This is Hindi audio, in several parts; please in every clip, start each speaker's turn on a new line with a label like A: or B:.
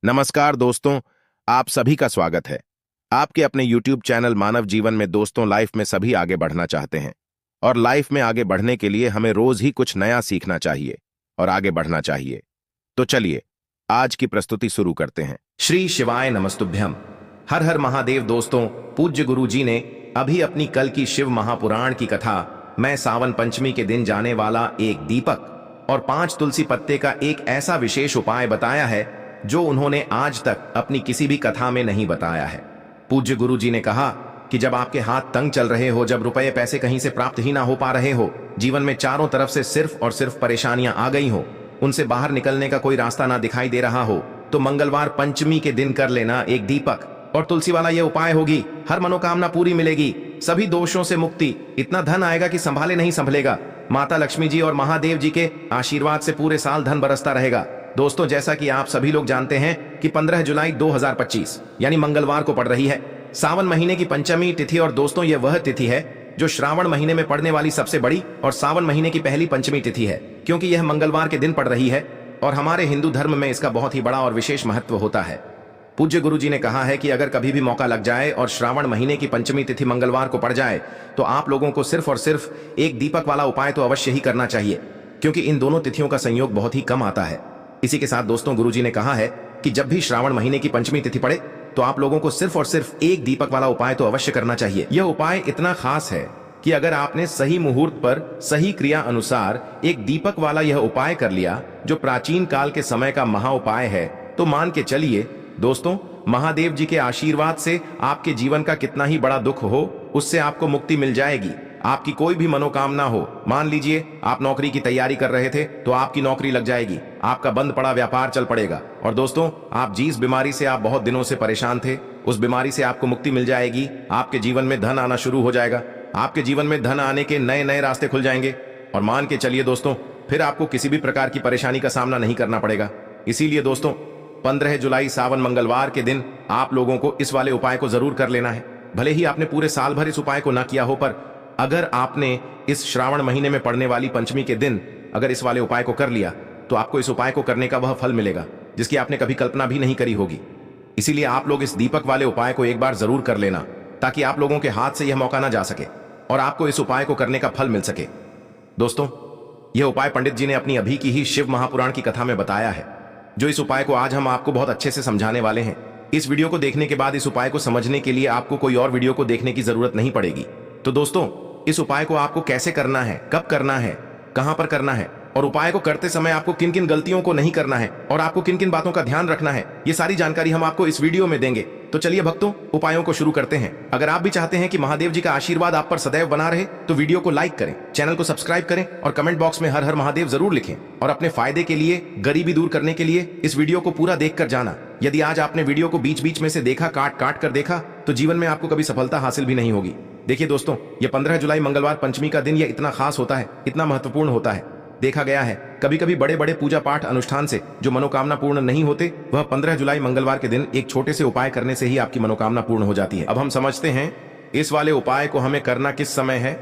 A: नमस्कार दोस्तों, आप सभी का स्वागत है। आपके अपने YouTube चैनल मानव जीवन में दोस्तों लाइफ में सभी आगे बढ़ना चाहते हैं और लाइफ में आगे बढ़ने के लिए हमें रोज ही कुछ नया सीखना चाहिए और आगे बढ़ना चाहिए। तो चलिए आज की प्रस्तुति शुरू करते हैं।
B: श्री शिवाय नमस्तुभ्यम। हर हर महादेव। दोस्तों, पूज्य गुरु जी ने अभी अपनी कल की शिव महापुराण की कथा मैं सावन पंचमी के दिन जाने वाला एक दीपक और 5 तुलसी पत्ते का एक ऐसा विशेष उपाय बताया है जो उन्होंने आज तक अपनी किसी भी कथा में नहीं बताया है। पूज्य गुरु जी ने कहा कि जब आपके हाथ तंग चल रहे हो, जब रुपए पैसे कहीं से प्राप्त ही ना हो पा रहे हो, जीवन में चारों तरफ से सिर्फ और सिर्फ परेशानियां आ गई हो, उनसे बाहर निकलने का कोई रास्ता ना दिखाई दे रहा हो, तो मंगलवार पंचमी के दिन कर लेना एक दीपक और तुलसी वाला यह उपाय होगी। हर मनोकामना पूरी मिलेगी, सभी दोषों से मुक्ति, इतना धन आएगा कि संभाले नहीं संभलेगा। माता लक्ष्मी जी और महादेव जी के आशीर्वाद से पूरे साल धन बरसता रहेगा। दोस्तों, जैसा कि आप सभी लोग जानते हैं कि 15 जुलाई 2025 यानी मंगलवार को पड़ रही है सावन महीने की पंचमी तिथि। और दोस्तों, यह वह तिथि है जो श्रावण महीने में पड़ने वाली सबसे बड़ी और सावन महीने की पहली पंचमी तिथि है, क्योंकि यह मंगलवार के दिन पड़ रही है और हमारे हिंदू धर्म में इसका बहुत ही बड़ा और विशेष महत्व होता है। पूज्य गुरु जी ने कहा है कि अगर कभी भी मौका लग जाए और श्रावण महीने की पंचमी तिथि मंगलवार को पड़ जाए तो आप लोगों को सिर्फ और सिर्फ एक दीपक वाला उपाय तो अवश्य ही करना चाहिए, क्योंकि इन दोनों तिथियों का संयोग बहुत ही कम आता है। इसी के साथ दोस्तों, गुरुजी ने कहा है कि जब भी श्रावण महीने की पंचमी तिथि पड़े तो आप लोगों को सिर्फ और सिर्फ एक दीपक वाला उपाय तो अवश्य करना चाहिए। यह उपाय इतना खास है कि अगर आपने सही मुहूर्त पर सही क्रिया अनुसार एक दीपक वाला यह उपाय कर लिया जो प्राचीन काल के समय का महा उपाय है, तो मान के चलिए दोस्तों, महादेव जी के आशीर्वाद से आपके जीवन का कितना ही बड़ा दुख हो उससे आपको मुक्ति मिल जाएगी। आपकी कोई भी मनोकामना हो, मान लीजिए आप नौकरी की तैयारी कर रहे थे तो आपकी नौकरी लग जाएगी, आपका बंद पड़ा व्यापार चल पड़ेगा। और दोस्तों, आप जिस बीमारी से आप बहुत दिनों से परेशान थे उस बीमारी से आपको मुक्ति मिल जाएगी। आपके जीवन में धन आना शुरू हो जाएगा, आपके जीवन में धन आने के नए नए रास्ते खुल जाएंगे और मान के चलिए दोस्तों, फिर आपको किसी भी प्रकार की परेशानी का सामना नहीं करना पड़ेगा। इसीलिए दोस्तों, 15 जुलाई सावन मंगलवार के दिन आप लोगों को इस वाले उपाय को जरूर कर लेना है। भले ही आपने पूरे साल भर इस उपाय को ना किया हो, पर अगर आपने इस श्रावण महीने में पड़ने वाली पंचमी के दिन अगर इस वाले उपाय को कर लिया तो आपको इस उपाय को करने का वह फल मिलेगा जिसकी आपने कभी कल्पना भी नहीं करी होगी। इसीलिए आप लोग इस दीपक वाले उपाय को एक बार जरूर कर लेना, ताकि आप लोगों के हाथ से यह मौका ना जा सके और आपको इस उपाय को करने का फल मिल सके। दोस्तों, यह उपाय पंडित जी ने अपनी अभी की ही शिव महापुराण की कथा में बताया है, जो इस उपाय को आज हम आपको बहुत अच्छे से समझाने वाले हैं। इस वीडियो को देखने के बाद इस उपाय को समझने के लिए आपको कोई और वीडियो को देखने की जरूरत नहीं पड़ेगी। तो दोस्तों, इस उपाय को आपको कैसे करना है, कब करना है, कहां पर करना है और उपाय को करते समय आपको किन किन गलतियों को नहीं करना है और आपको किन किन बातों का ध्यान रखना है, ये सारी जानकारी हम आपको इस वीडियो में देंगे। तो चलिए भक्तों, उपायों को शुरू करते हैं। अगर आप भी चाहते हैं कि महादेव जी का आशीर्वाद आप पर सदैव बना रहे तो वीडियो को लाइक करें, चैनल को सब्सक्राइब करें और कमेंट बॉक्स में हर हर महादेव जरूर लिखें। और अपने फायदे के लिए, गरीबी दूर करने के लिए इस वीडियो को पूरा देखकर जाना। यदि आज आपने वीडियो को बीच बीच में से देखा, काट काट कर देखा, तो जीवन में आपको कभी सफलता हासिल भी नहीं होगी। देखिए दोस्तों, ये 15 जुलाई मंगलवार पंचमी का दिन यह इतना खास होता है, इतना महत्वपूर्ण होता है। देखा गया है कभी कभी बड़े बड़े पूजा पाठ अनुष्ठान से जो मनोकामना पूर्ण नहीं होते, वह 15 जुलाई मंगलवार के दिन एक छोटे से उपाय करने से ही आपकी मनोकामना पूर्ण हो जाती है। अब हम समझते हैं इस वाले उपाय को हमें करना किस समय है।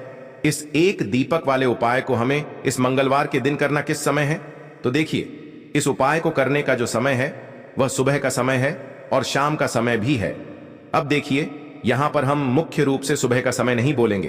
B: इस एक दीपक वाले उपाय को हमें इस मंगलवार के दिन करना किस समय है। तो देखिए, इस उपाय को करने का जो समय है वह सुबह का समय है और शाम का समय भी है। अब देखिए, यहां पर हम मुख्य रूप से सुबह का समय नहीं बोलेंगे,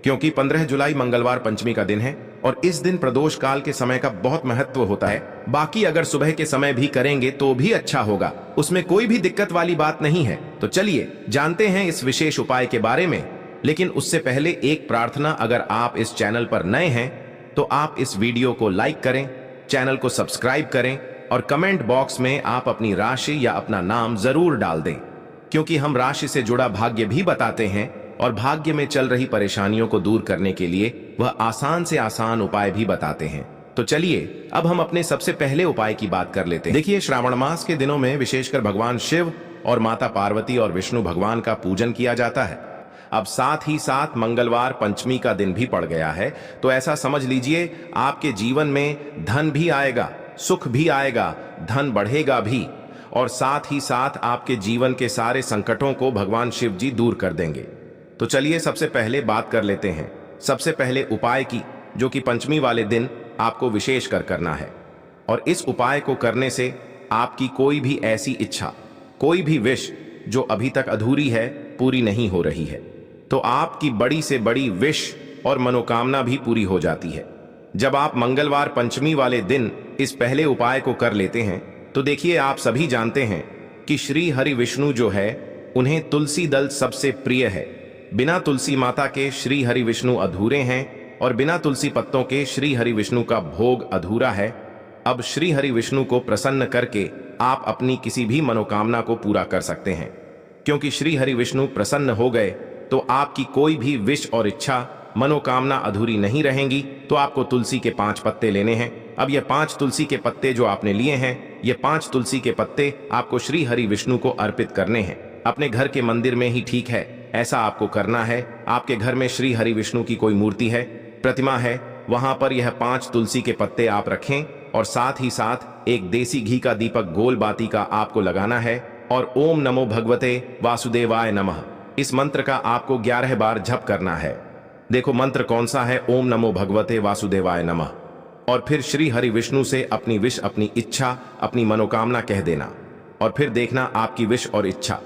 B: क्योंकि 15 जुलाई मंगलवार पंचमी का दिन है और इस दिन प्रदोष काल के समय का बहुत महत्व होता है। बाकी अगर सुबह के समय भी करेंगे तो भी अच्छा होगा, उसमें कोई भी दिक्कत वाली बात नहीं है। तो चलिए जानते हैं इस विशेष उपाय के बारे में। लेकिन उससे पहले एक प्रार्थना, अगर आप इस चैनल पर नए हैं तो आप इस वीडियो को लाइक करें, चैनल को सब्सक्राइब करें और कमेंट बॉक्स में आप अपनी राशि या अपना नाम जरूर डाल दें, क्योंकि हम राशि से जुड़ा भाग्य भी बताते हैं और भाग्य में चल रही परेशानियों को दूर करने के लिए वह आसान से आसान उपाय भी बताते हैं। तो चलिए अब हम अपने सबसे पहले उपाय की बात कर लेते हैं। देखिए, श्रावण मास के दिनों में विशेषकर भगवान शिव और माता पार्वती और विष्णु भगवान का पूजन किया जाता है। अब साथ ही साथ मंगलवार पंचमी का दिन भी पड़ गया है, तो ऐसा समझ लीजिए आपके जीवन में धन भी आएगा, सुख भी आएगा, धन बढ़ेगा भी, और साथ ही साथ आपके जीवन के सारे संकटों को भगवान शिव जी दूर कर देंगे। तो चलिए सबसे पहले बात कर लेते हैं सबसे पहले उपाय की, जो कि पंचमी वाले दिन आपको विशेष कर करना है। और इस उपाय को करने से आपकी कोई भी ऐसी इच्छा, कोई भी विश जो अभी तक अधूरी है, पूरी नहीं हो रही है, तो आपकी बड़ी से बड़ी विश और मनोकामना भी पूरी हो जाती है। जब आप मंगलवार पंचमी वाले दिन इस पहले उपाय को कर लेते हैं तो देखिए, आप सभी जानते हैं कि श्री हरि विष्णु जो है उन्हें तुलसी दल सबसे प्रिय है। बिना तुलसी माता के श्री हरि विष्णु अधूरे हैं और बिना तुलसी पत्तों के श्री हरि विष्णु का भोग अधूरा है। अब श्री हरि विष्णु को प्रसन्न करके आप अपनी किसी भी मनोकामना को पूरा कर सकते हैं, क्योंकि श्री हरि विष्णु प्रसन्न हो गए तो आपकी कोई भी विश और इच्छा, मनोकामना अधूरी नहीं रहेंगी। तो आपको तुलसी के 5 पत्ते लेने हैं। अब ये 5 तुलसी के पत्ते जो आपने लिए हैं, ये 5 तुलसी के पत्ते आपको श्री हरि विष्णु को अर्पित करने हैं। अपने घर के मंदिर में ही ठीक है, ऐसा आपको करना है। आपके घर में श्री हरि विष्णु की कोई मूर्ति है, प्रतिमा है, वहां पर यह 5 तुलसी के पत्ते आप रखें और साथ ही साथ एक देसी घी का दीपक गोल बाती का आपको लगाना है और ओम नमो भगवते वासुदेवाय नमः इस मंत्र का आपको 11 बार जप करना है। देखो मंत्र कौन सा है, ओम नमो भगवते वासुदेवाय नमः। और फिर श्री हरि विष्णु से अपनी विश, अपनी इच्छा, अपनी मनोकामना कह देना और फिर देखना आपकी विश और इच्छा,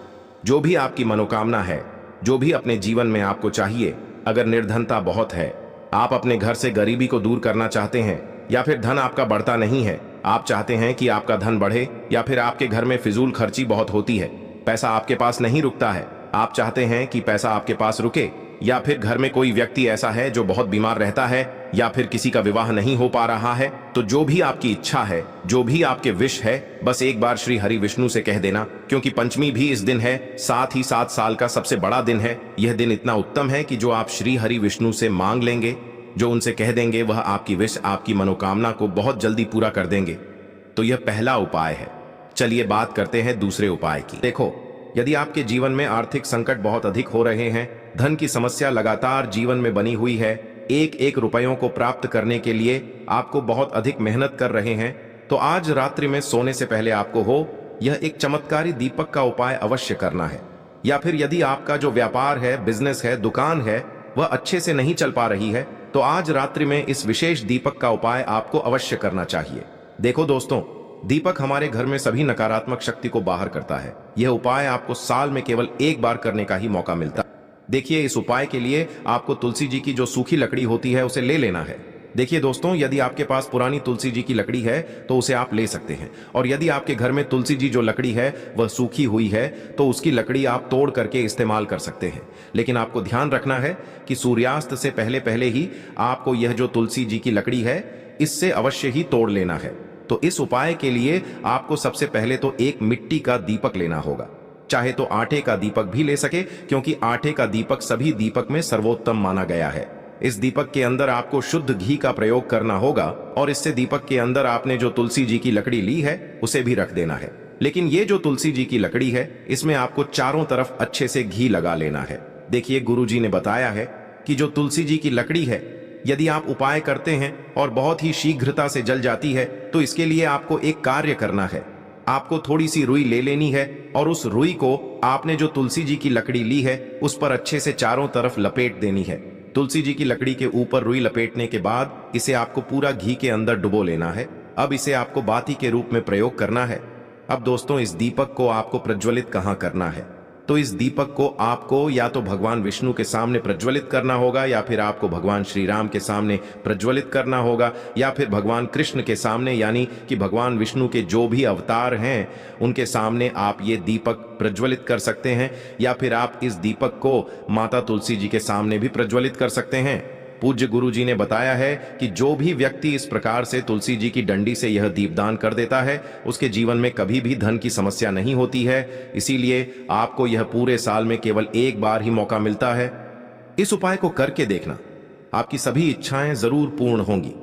B: जो भी आपकी मनोकामना है, जो भी अपने जीवन में आपको चाहिए। अगर निर्धनता बहुत है, आप अपने घर से गरीबी को दूर करना चाहते हैं, या फिर धन आपका बढ़ता नहीं है, आप चाहते हैं कि आपका धन बढ़े, या फिर आपके घर में फिजूल खर्ची बहुत होती है, पैसा आपके पास नहीं रुकता है, आप चाहते हैं कि पैसा आपके पास रुके, या फिर घर में कोई व्यक्ति ऐसा है जो बहुत बीमार रहता है, या फिर किसी का विवाह नहीं हो पा रहा है, तो जो भी आपकी इच्छा है, जो भी आपके विश है, बस एक बार श्री हरि विष्णु से कह देना। क्योंकि पंचमी भी इस दिन है, साथ ही 7 साल का सबसे बड़ा दिन है। यह दिन इतना उत्तम है कि जो आप श्री हरि विष्णु से मांग लेंगे, जो उनसे कह देंगे, वह आपकी विश, आपकी मनोकामना को बहुत जल्दी पूरा कर देंगे। तो यह पहला उपाय है। चलिए बात करते हैं दूसरे उपाय की। देखो, यदि आपके जीवन में आर्थिक संकट बहुत अधिक हो रहे हैं, धन की समस्या लगातार जीवन में बनी हुई है, एक एक रुपयों को प्राप्त करने के लिए आपको बहुत अधिक मेहनत कर रहे हैं, तो आज रात्रि में सोने से पहले आपको हो यह एक चमत्कारी दीपक का उपाय अवश्य करना है। या फिर यदि आपका जो व्यापार है, बिजनेस है, दुकान है, वह अच्छे से नहीं चल पा रही है, तो आज रात्रि में इस विशेष दीपक का उपाय आपको अवश्य करना चाहिए। देखो दोस्तों, दीपक हमारे घर में सभी नकारात्मक शक्ति को बाहर करता है। यह उपाय आपको साल में केवल एक बार करने का ही मौका मिलता है। देखिए, इस उपाय के लिए आपको तुलसी जी की जो सूखी लकड़ी होती है उसे ले लेना है। देखिए दोस्तों, यदि आपके पास पुरानी तुलसी जी की लकड़ी है तो उसे आप ले सकते हैं, और यदि आपके घर में तुलसी जी जो लकड़ी है वह सूखी हुई है तो उसकी लकड़ी आप तोड़ करके इस्तेमाल कर सकते हैं। लेकिन आपको ध्यान रखना है कि सूर्यास्त से पहले पहले ही आपको यह जो तुलसी जी की लकड़ी है इससे अवश्य ही तोड़ लेना है। तो इस उपाय के लिए आपको सबसे पहले तो एक मिट्टी का दीपक लेना होगा, चाहे तो आटे का दीपक भी ले सके, क्योंकि आटे का दीपक सभी दीपक में सर्वोत्तम माना गया है। इस दीपक के अंदर आपको शुद्ध घी का प्रयोग करना होगा और इससे दीपक के अंदर आपने जो तुलसी जी की लकड़ी ली है उसे भी रख देना है। लेकिन ये जो तुलसी जी की लकड़ी है, इसमें आपको चारों तरफ अच्छे से घी लगा लेना है। देखिए, गुरु जी ने बताया है कि जो तुलसी जी की लकड़ी है, यदि आप उपाय करते हैं और बहुत ही शीघ्रता से जल जाती है, तो इसके लिए आपको एक कार्य करना है। आपको थोड़ी सी रुई ले लेनी है और उस रुई को आपने जो तुलसी जी की लकड़ी ली है उस पर अच्छे से चारों तरफ लपेट देनी है। तुलसी जी की लकड़ी के ऊपर रुई लपेटने के बाद इसे आपको पूरा घी के अंदर डुबो लेना है। अब इसे आपको बाती के रूप में प्रयोग करना है। अब दोस्तों, इस दीपक को आपको प्रज्वलित कहाँ करना है? तो इस दीपक को आपको या तो भगवान विष्णु के सामने प्रज्वलित करना होगा, या फिर आपको भगवान श्री राम के सामने प्रज्वलित करना होगा, या फिर भगवान कृष्ण के सामने, यानी कि भगवान विष्णु के जो भी अवतार हैं उनके सामने आप ये दीपक प्रज्वलित कर सकते हैं। या फिर आप इस दीपक को माता तुलसी जी के सामने भी प्रज्वलित कर सकते हैं। पूज्य गुरु जी ने बताया है कि जो भी व्यक्ति इस प्रकार से तुलसी जी की डंडी से यह दीपदान कर देता है, उसके जीवन में कभी भी धन की समस्या नहीं होती है। इसीलिए आपको यह पूरे साल में केवल एक बार ही मौका मिलता है। इस उपाय को करके देखना, आपकी सभी इच्छाएं जरूर पूर्ण होंगी।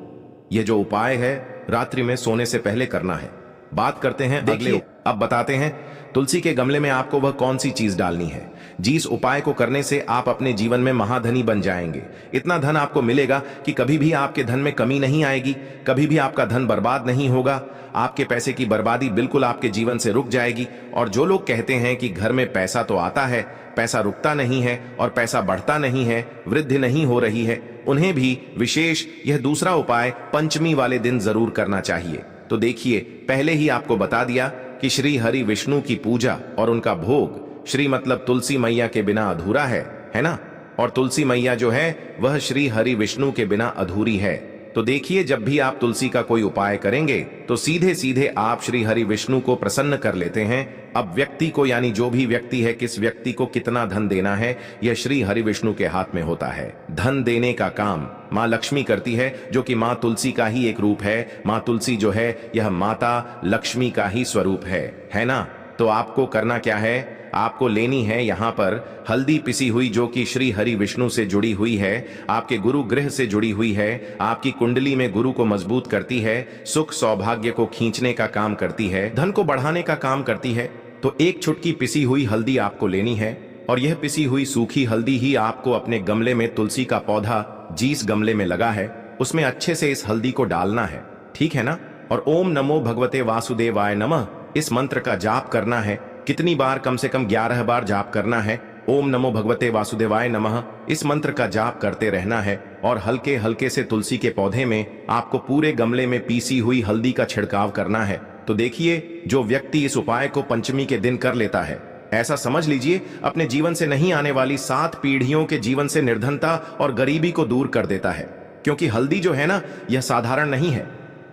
B: यह जो उपाय है रात्रि में सोने से पहले करना है। बात करते हैं अगले। अब बताते हैं तुलसी के गमले में आपको वह कौन सी चीज डालनी है जिस उपाय को करने से आप अपने जीवन में महाधनी बन जाएंगे। इतना धन आपको मिलेगा कि कभी भी आपके धन में कमी नहीं आएगी, कभी भी आपका धन बर्बाद नहीं होगा। आपके पैसे की बर्बादी बिल्कुल आपके जीवन से रुक जाएगी। और जो लोग कहते हैं कि घर में पैसा तो आता है, पैसा रुकता नहीं है और पैसा बढ़ता नहीं है, वृद्धि नहीं हो रही है, उन्हें भी विशेष यह दूसरा उपाय पंचमी वाले दिन जरूर करना चाहिए। तो देखिए, पहले ही आपको बता दिया कि श्री हरि विष्णु की पूजा और उनका भोग, श्री मतलब तुलसी मैया के बिना अधूरा है ना? और तुलसी मैया जो है वह श्री हरि विष्णु के बिना अधूरी है। तो देखिए, जब भी आप तुलसी का कोई उपाय करेंगे तो सीधे सीधे आप श्री हरि विष्णु को प्रसन्न कर लेते हैं। अब व्यक्ति को, यानी जो भी व्यक्ति है, किस व्यक्ति को कितना धन देना है, यह श्री हरि विष्णु के हाथ में होता है। धन देने का काम माँ लक्ष्मी करती है, जो कि माँ तुलसी का ही एक रूप है। माँ तुलसी जो है यह माता लक्ष्मी का ही स्वरूप है ना? तो आपको करना क्या है, आपको लेनी है यहाँ पर हल्दी पिसी हुई, जो कि श्री हरि विष्णु से जुड़ी हुई है, आपके गुरु ग्रह से जुड़ी हुई है, आपकी कुंडली में गुरु को मजबूत करती है, सुख सौभाग्य को खींचने का काम करती है, धन को बढ़ाने का काम करती है। तो एक चुटकी पिसी हुई हल्दी आपको लेनी है, और यह पिसी हुई सूखी हल्दी ही आपको अपने गमले में, तुलसी का पौधा जिस गमले में लगा है उसमें अच्छे से इस हल्दी को डालना है, ठीक है ना? और ओम नमो भगवते वासुदेवाय नमः इस मंत्र का जाप करना है। कितनी बार? कम से कम 11 बार जाप करना है। ओम नमो भगवते वासुदेवाय नमः इस मंत्र का जाप करते रहना है, और हल्के हल्के से तुलसी के पौधे में आपको पूरे गमले में पीसी हुई हल्दी का छिड़काव करना है। तो देखिए, जो व्यक्ति इस उपाय को पंचमी के दिन कर लेता है, ऐसा समझ लीजिए अपने जीवन से नहीं आने वाली 7 पीढ़ियों के जीवन से निर्धनता और गरीबी को दूर कर देता है। क्योंकि हल्दी जो है ना, यह साधारण नहीं है।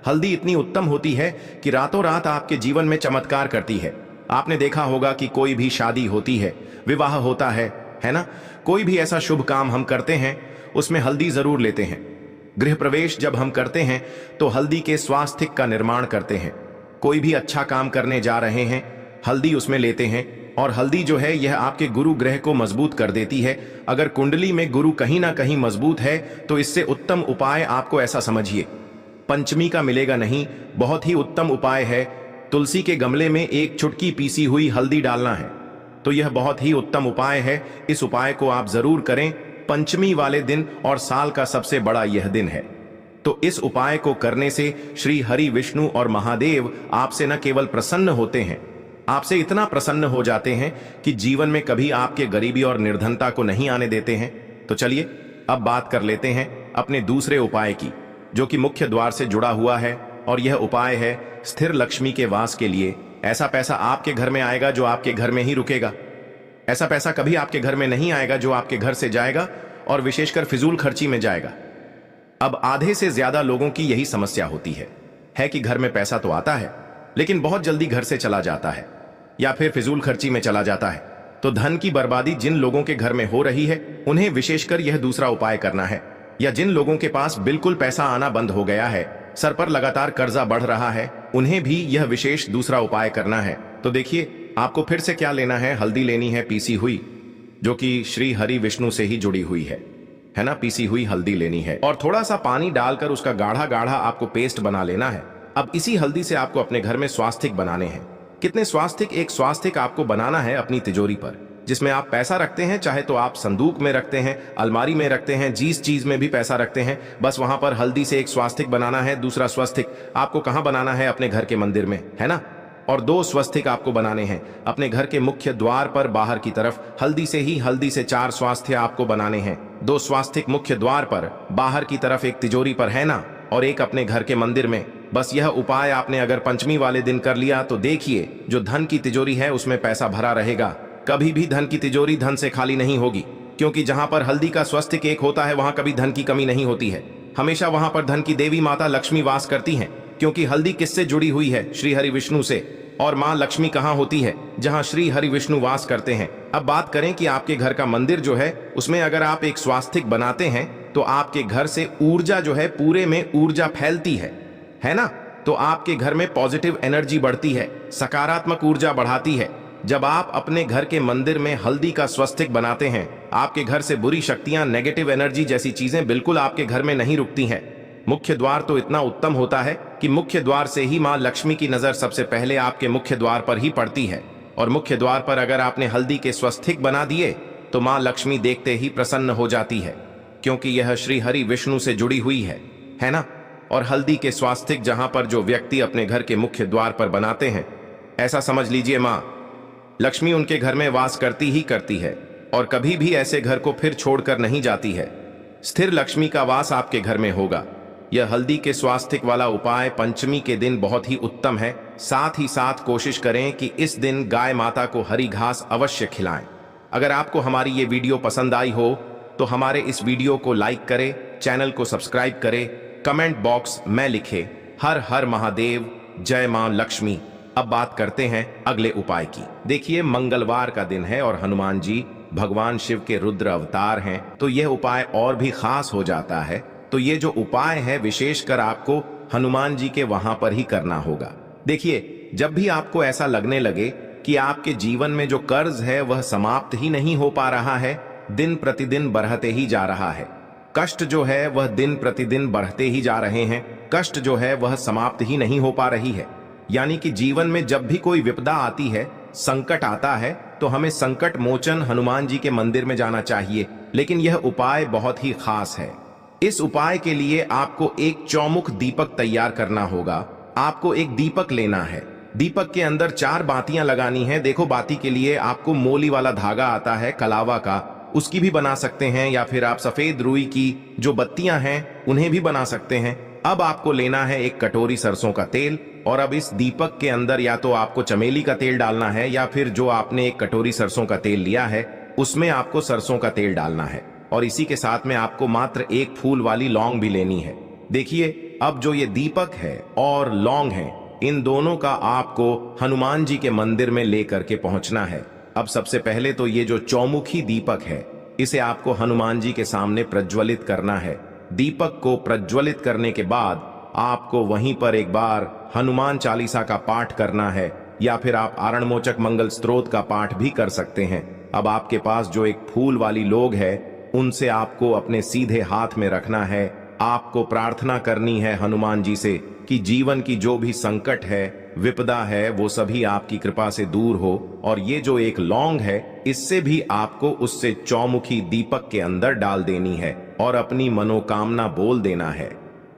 B: हल्दी इतनी उत्तम होती है कि रातों रात आपके जीवन में चमत्कार करती है। आपने देखा होगा कि कोई भी शादी होती है, विवाह होता है ना? कोई भी ऐसा शुभ काम हम करते हैं उसमें हल्दी जरूर लेते हैं। गृह प्रवेश जब हम करते हैं तो हल्दी के स्वास्थ्य का निर्माण करते हैं। कोई भी अच्छा काम करने जा रहे हैं, हल्दी उसमें लेते हैं। और हल्दी जो है यह आपके गुरु ग्रह को मजबूत कर देती है। अगर कुंडली में गुरु कहीं ना कहीं मजबूत है तो इससे उत्तम उपाय आपको ऐसा समझिए पंचमी का मिलेगा नहीं। बहुत ही उत्तम उपाय है, तुलसी के गमले में एक चुटकी पीसी हुई हल्दी डालना है। तो यह बहुत ही उत्तम उपाय है। इस उपाय को आप जरूर करें पंचमी वाले दिन, और साल का सबसे बड़ा यह दिन है। तो इस उपाय को करने से श्री हरि विष्णु और महादेव आपसे न केवल प्रसन्न होते हैं, आपसे इतना प्रसन्न हो जाते हैं कि जीवन में कभी आपके गरीबी और निर्धनता को नहीं आने देते हैं। तो चलिए अब बात कर लेते हैं अपने दूसरे उपाय की, जो कि मुख्य द्वार से जुड़ा हुआ है। और यह उपाय है स्थिर लक्ष्मी के वास के लिए। ऐसा पैसा आपके घर में आएगा जो आपके घर में ही रुकेगा। ऐसा पैसा कभी आपके घर में नहीं आएगा जो आपके घर से जाएगा, और विशेषकर फिजूल खर्ची में जाएगा। अब आधे से ज्यादा लोगों की यही समस्या होती है कि घर में पैसा तो आता है लेकिन बहुत जल्दी घर से चला जाता है, या फिर फिजूल खर्ची में चला जाता है। तो धन की बर्बादी जिन लोगों के घर में हो रही है उन्हें विशेषकर यह दूसरा उपाय करना है। या जिन लोगों के पास बिल्कुल पैसा आना बंद हो गया है, सर पर लगातार कर्जा बढ़ रहा है, उन्हें भी यह विशेष दूसरा उपाय करना है। तो देखिए, आपको फिर से क्या लेना है, हल्दी लेनी है पीसी हुई, जो कि श्री हरि विष्णु से ही जुड़ी हुई है ना? पीसी हुई हल्दी लेनी है, और थोड़ा सा पानी डालकर उसका गाढ़ा गाढ़ा आपको पेस्ट बना लेना है। अब इसी हल्दी से आपको अपने घर में स्वास्तिक बनाने हैं। कितने स्वास्तिक? एक स्वास्तिक आपको बनाना है अपनी तिजोरी पर, जिसमें आप पैसा रखते हैं। चाहे तो आप संदूक में रखते हैं, अलमारी में रखते हैं, जिस चीज में भी पैसा रखते हैं, बस वहां पर हल्दी से एक स्वास्तिक बनाना है। दूसरा स्वास्तिक आपको कहां बनाना है? अपने घर के मंदिर में, है ना? और 2 स्वास्तिक आपको बनाने हैं अपने घर के मुख्य द्वार पर बाहर की तरफ। हल्दी से 4 स्वास्थ्य आपको बनाने हैं। 2 स्वास्तिक मुख्य द्वार पर बाहर की तरफ, एक तिजोरी पर, है ना? और एक अपने घर के मंदिर में। बस यह उपाय आपने अगर पंचमी वाले दिन कर लिया तो देखिए, जो धन की तिजोरी है उसमें पैसा भरा रहेगा। कभी भी धन की तिजोरी धन से खाली नहीं होगी, क्योंकि जहां पर हल्दी का स्वास्तिक एक होता है वहां कभी धन की कमी नहीं होती है। हमेशा वहां पर धन की देवी माता लक्ष्मी वास करती हैं, क्योंकि हल्दी किससे जुड़ी हुई है? श्री हरि विष्णु से। और माँ लक्ष्मी कहाँ होती है? जहां श्री हरि विष्णु वास करते हैं। अब बात करें कि आपके घर का मंदिर जो है उसमें अगर आप एक स्वास्तिक बनाते हैं तो आपके घर से ऊर्जा जो है, पूरे में ऊर्जा फैलती है ना? तो आपके घर में पॉजिटिव एनर्जी बढ़ती है, सकारात्मक ऊर्जा बढ़ाती है। जब आप अपने घर के मंदिर में हल्दी का स्वास्तिक बनाते हैं, आपके घर से बुरी शक्तियां, नेगेटिव एनर्जी जैसी चीजें बिल्कुल आपके घर में नहीं रुकती हैं। मुख्य द्वार तो इतना उत्तम होता है कि मुख्य द्वार से ही मां लक्ष्मी की नजर सबसे पहले आपके मुख्य द्वार पर ही पड़ती है। और मुख्य द्वार पर अगर आपने हल्दी के स्वास्तिक बना दिए तो मां लक्ष्मी देखते ही प्रसन्न हो जाती है, क्योंकि यह श्री हरि विष्णु से जुड़ी हुई है ना? और हल्दी के स्वास्तिक जहां पर जो व्यक्ति अपने घर के मुख्य द्वार पर बनाते हैं, ऐसा समझ लीजिए मां लक्ष्मी उनके घर में वास करती ही करती है, और कभी भी ऐसे घर को फिर छोड़कर नहीं जाती है। स्थिर लक्ष्मी का वास आपके घर में होगा। यह हल्दी के स्वास्थ्य वाला उपाय पंचमी के दिन बहुत ही उत्तम है। साथ ही साथ कोशिश करें कि इस दिन गाय माता को हरी घास अवश्य खिलाएं। अगर आपको हमारी ये वीडियो पसंद आई हो तो हमारे इस वीडियो को लाइक करें, चैनल को सब्सक्राइब करें, कमेंट बॉक्स में लिखे हर हर महादेव, जय मां लक्ष्मी। अब बात करते हैं अगले उपाय की। देखिए, मंगलवार का दिन है और हनुमान जी भगवान शिव के रुद्र अवतार हैं, तो यह उपाय और भी खास हो जाता है। तो ये जो उपाय है विशेषकर आपको हनुमान जी के वहां पर ही करना होगा। देखिए, जब भी आपको ऐसा लगने लगे कि आपके जीवन में जो कर्ज है वह समाप्त ही नहीं हो पा रहा है, दिन प्रतिदिन बढ़ते ही जा रहा है, कष्ट जो है वह दिन प्रतिदिन बढ़ते ही जा रहे हैं, कष्ट जो है वह समाप्त ही नहीं हो पा रही है, यानी कि जीवन में जब भी कोई विपदा आती है, संकट आता है, तो हमें संकट मोचन हनुमान जी के मंदिर में जाना चाहिए। लेकिन यह उपाय बहुत ही खास है। इस उपाय के लिए आपको एक चौमुख दीपक तैयार करना होगा। आपको एक दीपक लेना है, दीपक के अंदर 4 बातियां लगानी है। देखो, बाती के लिए आपको मोली वाला धागा आता है कलावा का, उसकी भी बना सकते हैं, या फिर आप सफेद रुई की जो बत्तियां हैं उन्हें भी बना सकते हैं। अब आपको लेना है एक कटोरी सरसों का तेल, और अब इस दीपक के अंदर या तो आपको चमेली का तेल डालना है, या फिर जो आपने एक कटोरी सरसों का तेल लिया है उसमें आपको सरसों का तेल डालना है। और इसी के साथ में आपको मात्र एक फूल वाली लौंग भी लेनी है। देखिए, अब जो ये दीपक है और लौंग है, इन दोनों का आपको हनुमान जी के मंदिर में लेकर के पहुंचना है। अब सबसे पहले तो ये जो चौमुखी दीपक है, इसे आपको हनुमान जी के सामने प्रज्वलित करना है। दीपक को प्रज्वलित करने के बाद आपको वहीं पर एक बार हनुमान चालीसा का पाठ करना है, या फिर आप आरणमोचक मंगल स्तोत्र का पाठ भी कर सकते हैं। अब आपके पास जो एक फूल वाली लोग है, उनसे आपको अपने सीधे हाथ में रखना है। आपको प्रार्थना करनी है हनुमान जी से कि जीवन की जो भी संकट है, विपदा है, वो सभी आपकी कृपा से दूर हो। और ये जो एक लौंग है, इससे भी आपको उससे चौमुखी दीपक के अंदर डाल देनी है और अपनी मनोकामना बोल देना है।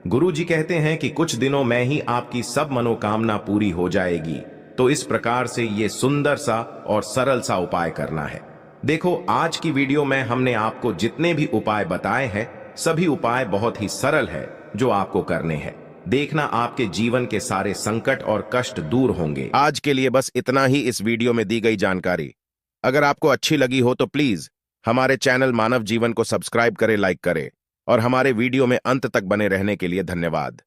B: गुरु जी कहते हैं कि कुछ दिनों में ही आपकी सब मनोकामना पूरी हो जाएगी। तो इस प्रकार से ये सुंदर सा और सरल सा उपाय करना है। देखो, आज की वीडियो में हमने आपको जितने भी उपाय बताए हैं, सभी उपाय बहुत ही सरल है जो आपको करने हैं। देखना, आपके जीवन के सारे संकट और कष्ट दूर होंगे।
A: आज के लिए बस इतना ही इस वीडियो में दी गई जानकारी। अगर आपको अच्छी लगी हो तो प्लीज हमारे चैनल मानव जीवन को सब्सक्राइब करें, लाइक करें, और हमारे वीडियो में अंत तक बने रहने के लिए धन्यवाद।